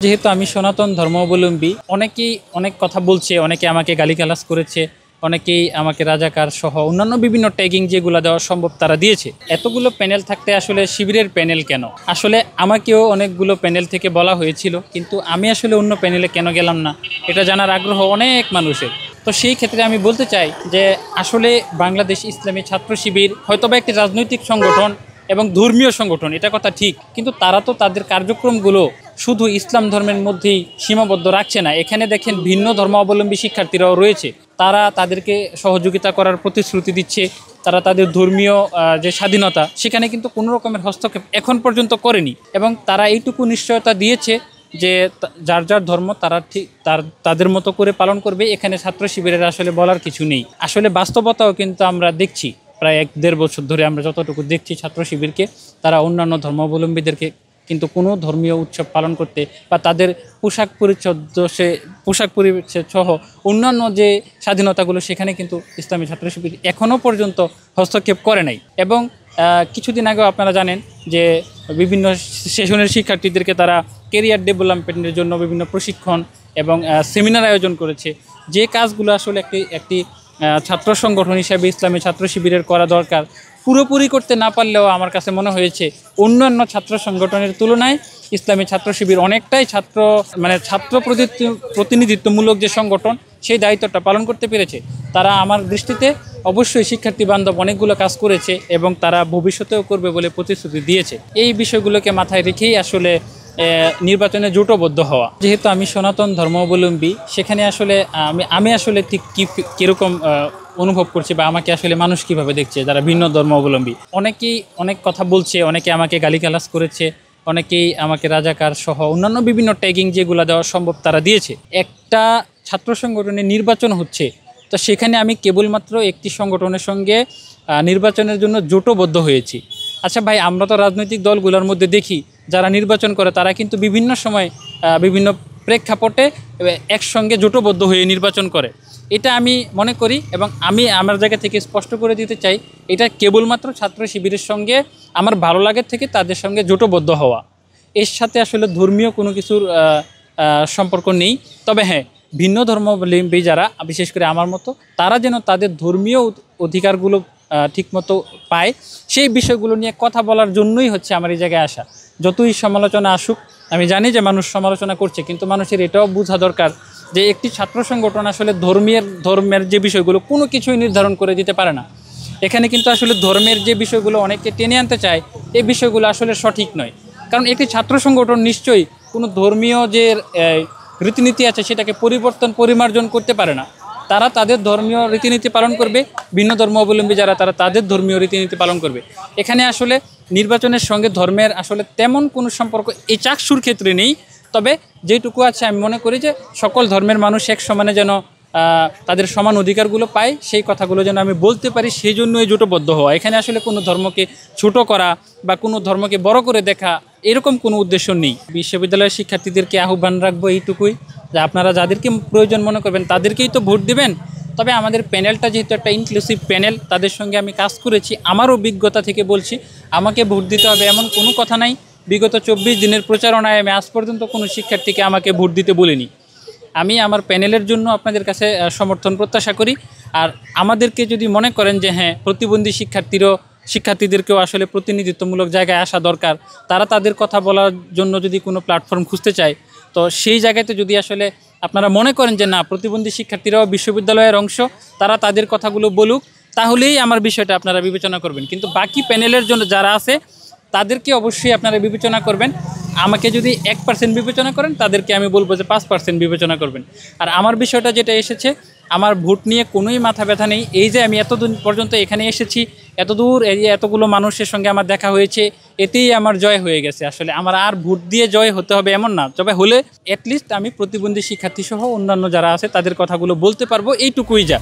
যেহেতু আমি সনাতন ধর্মাবলম্বী, অনেকেই অনেক কথা বলছে, অনেকে আমাকে গালিগালাজ করেছে, অনেকেই আমাকে রাজাকার সহ অন্যান্য বিভিন্ন ট্যাগিং যেগুলো দেওয়া সম্ভব তারা দিয়েছে। এতগুলো প্যানেল থাকতে আসলে শিবিরের প্যানেল কেন? আসলে আমাকেও অনেকগুলো প্যানেল থেকে বলা হয়েছিল, কিন্তু আমি আসলে অন্য প্যানেলে কেন গেলাম না এটা জানার আগ্রহ অনেক মানুষের। তো সেই ক্ষেত্রে আমি বলতে চাই যে আসলে বাংলাদেশ ইসলামী ছাত্র শিবির হয়তোবা একটি রাজনৈতিক সংগঠন এবং ধর্মীয় সংগঠন, এটা কথা ঠিক, কিন্তু তারা তো তাদের কার্যক্রমগুলো শুধু ইসলাম ধর্মের মধ্যেই সীমাবদ্ধ রাখছে না। এখানে দেখেন ভিন্ন ধর্মাবলম্বী শিক্ষার্থীরাও রয়েছে, তারা তাদেরকে সহযোগিতা করার প্রতিশ্রুতি দিচ্ছে। তারা তাদের ধর্মীয় যে স্বাধীনতা, সেখানে কিন্তু কোনো রকমের হস্তক্ষেপ এখন পর্যন্ত করেনি, এবং তারা এইটুকু নিশ্চয়তা দিয়েছে যে যার যার ধর্ম তারা ঠিক তাদের মতো করে পালন করবে। এখানে ছাত্র শিবিরের আসলে বলার কিছু নেই। আসলে বাস্তবতাও কিন্তু আমরা দেখছি, প্রায় 1-1.5 বছর ধরে আমরা যতটুকু দেখছি ছাত্র শিবিরকে, তারা অন্যান্য ধর্মাবলম্বীদেরকে কিন্তু কোনো ধর্মীয় উৎসব পালন করতে বা তাদের পোশাক পরিচ্ছদ সহ অন্যান্য যে স্বাধীনতাগুলো, সেখানে কিন্তু ইসলামী ছাত্র শিবির এখনও পর্যন্ত হস্তক্ষেপ করে নাই। এবং কিছুদিন আগেও আপনারা জানেন যে বিভিন্ন সেশনের শিক্ষার্থীদেরকে তারা কেরিয়ার ডেভেলপমেন্টের জন্য বিভিন্ন প্রশিক্ষণ এবং সেমিনার আয়োজন করেছে। যে কাজগুলো আসলে একটি ছাত্র সংগঠন হিসেবে ইসলামী ছাত্র শিবিরের করা দরকার, পুরোপুরি করতে না পারলেও আমার কাছে মনে হয়েছে অন্যান্য ছাত্র সংগঠনের তুলনায় ইসলামী ছাত্র শিবির অনেকটাই ছাত্র প্রতিনিধিত্বমূলক যে সংগঠন, সেই দায়িত্বটা পালন করতে পেরেছে। তারা আমার দৃষ্টিতে অবশ্যই শিক্ষার্থী বান্ধব অনেকগুলো কাজ করেছে এবং তারা ভবিষ্যতেও করবে বলে প্রতিশ্রুতি দিয়েছে। এই বিষয়গুলোকে মাথায় রেখেই আসলে নির্বাচনে জোটবদ্ধ হওয়া। যেহেতু আমি সনাতন ধর্মাবলম্বী, সেখানে আসলে আমি আসলে ঠিক কীরকম অনুভব করছি বা আমাকে আসলে মানুষ কিভাবে দেখছে যারা ভিন্ন ধর্মাবলম্বী। অনেকেই অনেক কথা বলছে, অনেকে আমাকে গালিগালাজ করেছে, অনেকেই আমাকে রাজাকার সহ অন্যান্য বিভিন্ন ট্যাগিং যেগুলো দেওয়া সম্ভব তারা দিয়েছে। একটা ছাত্র সংগঠনের নির্বাচন হচ্ছে, তো সেখানে আমি কেবলমাত্র একটি সংগঠনের সঙ্গে নির্বাচনের জন্য জোটবদ্ধ হয়েছি। আচ্ছা ভাই, আমরা তো রাজনৈতিক দলগুলোর মধ্যে দেখি যারা নির্বাচন করে তারা কিন্তু বিভিন্ন সময় বিভিন্ন প্রেক্ষাপটে একসঙ্গে জোটবদ্ধ হয়ে নির্বাচন করে। এটা আমি মনে করি এবং আমি আমার জায়গা থেকে স্পষ্ট করে দিতে চাই, এটা কেবলমাত্র ছাত্র শিবিরের সঙ্গে আমার ভালো লাগে থেকে তাদের সঙ্গে জোটবদ্ধ হওয়া, এর সাথে আসলে ধর্মীয় কোনো কিছুর সম্পর্ক নেই। তবে হ্যাঁ, ভিন্ন ধর্মাবলম্বী যারা, বিশেষ করে আমার মতো, তারা যেন তাদের ধর্মীয় অধিকারগুলো ঠিকমতো পায়, সেই বিষয়গুলো নিয়ে কথা বলার জন্যই হচ্ছে আমার এই জায়গায় আসা। যতই সমালোচনা আসুক, আমি জানি যে মানুষ সমালোচনা করছে, কিন্তু মানুষের এটাও বোঝা দরকার যে একটি ছাত্র সংগঠন আসলে ধর্মের যে বিষয়গুলো কোনো কিছুই নির্ধারণ করে দিতে পারে না। এখানে কিন্তু আসলে ধর্মের যে বিষয়গুলো অনেকে টেনে আনতে চায়, এই বিষয়গুলো আসলে সঠিক নয়। কারণ একটি ছাত্র সংগঠন নিশ্চয়ই কোনো ধর্মীয় যে রীতিনীতি আছে সেটাকে পরিমার্জন করতে পারে না। তারা তাদের ধর্মীয় রীতিনীতি পালন করবে, ভিন্ন ধর্মাবলম্বী যারা তারা তাদের ধর্মীয় রীতিনীতি পালন করবে। এখানে আসলে নির্বাচনের সঙ্গে ধর্মের আসলে তেমন কোনো সম্পর্ক এই চাকসুর ক্ষেত্রে নেই। তবে যেটুকু আছে, আমি মনে করি যে সকল ধর্মের মানুষ এক সমানে যেন তাদের সমান অধিকারগুলো পায়, সেই কথাগুলো যেন আমি বলতে পারি, সেই জন্যই জোটবদ্ধ হওয়া। এখানে আসলে কোনো ধর্মকে ছোট করা বা কোনো ধর্মকে বড় করে দেখা, এরকম কোনো উদ্দেশ্য নেই। বিশ্ববিদ্যালয়ের শিক্ষার্থীদেরকে আহ্বান রাখবো এইটুকুই যে আপনারা যাদেরকে প্রয়োজন মনে করবেন তাদেরকেই তো ভোট দেবেন। তবে আমাদের প্যানেলটা যেহেতু একটা ইনক্লুসিভ প্যানেল, তাদের সঙ্গে আমি কাজ করেছি, আমার অভিজ্ঞতা থেকে বলছি, আমাকে ভোট দিতে হবে এমন কোনো কথা নাই। বিগত 24 দিনের প্রচারণায় আমি আজ পর্যন্ত কোনো শিক্ষার্থীকে আমাকে ভোট দিতে বলিনি। আমি আমার প্যানেলের জন্য আপনাদের কাছে সমর্থন প্রত্যাশা করি। আর আমাদেরকে যদি মনে করেন যে হ্যাঁ, প্রতিবন্ধী শিক্ষার্থীদেরকেও আসলে প্রতিনিধিত্বমূলক জায়গায় আসা দরকার, তারা তাদের কথা বলার জন্য যদি কোনো প্ল্যাটফর্ম খুঁজতে চায়, তো সেই জায়গাতে যদি আসলে আপনারা মনে করেন যে না, প্রতিবন্ধী শিক্ষার্থীরাও বিশ্ববিদ্যালয়ের অংশ, তারা তাদের কথাগুলো বলুক, তাহলেই আমার বিষয়টা আপনারা বিবেচনা করবেন। কিন্তু বাকি প্যানেলের জন্য যারা আছে তাদেরকে অবশ্যই আপনারা বিবেচনা করবেন। আমাকে যদি 1% বিবেচনা করেন, তাদেরকে আমি বলবো যে 5% বিবেচনা করবেন। আর আমার বিষয়টা যেটা এসেছে, আমার ভোট নিয়ে কোনোই মাথা ব্যথা নেই। এই যে আমি এতদিন পর্যন্ত এখানে এসেছি, এতদূর এতগুলো মানুষের সঙ্গে আমার দেখা হয়েছে, এতেই আমার জয় হয়ে গেছে। আসলে আমার আর ভোট দিয়ে জয় হতে হবে এমন না, তবে হলে অ্যাটলিস্ট আমি প্রতিবন্ধী শিক্ষার্থী সহ অন্যান্য যারা আছে তাদের কথাগুলো বলতে পারবো, এইটুকুই যা।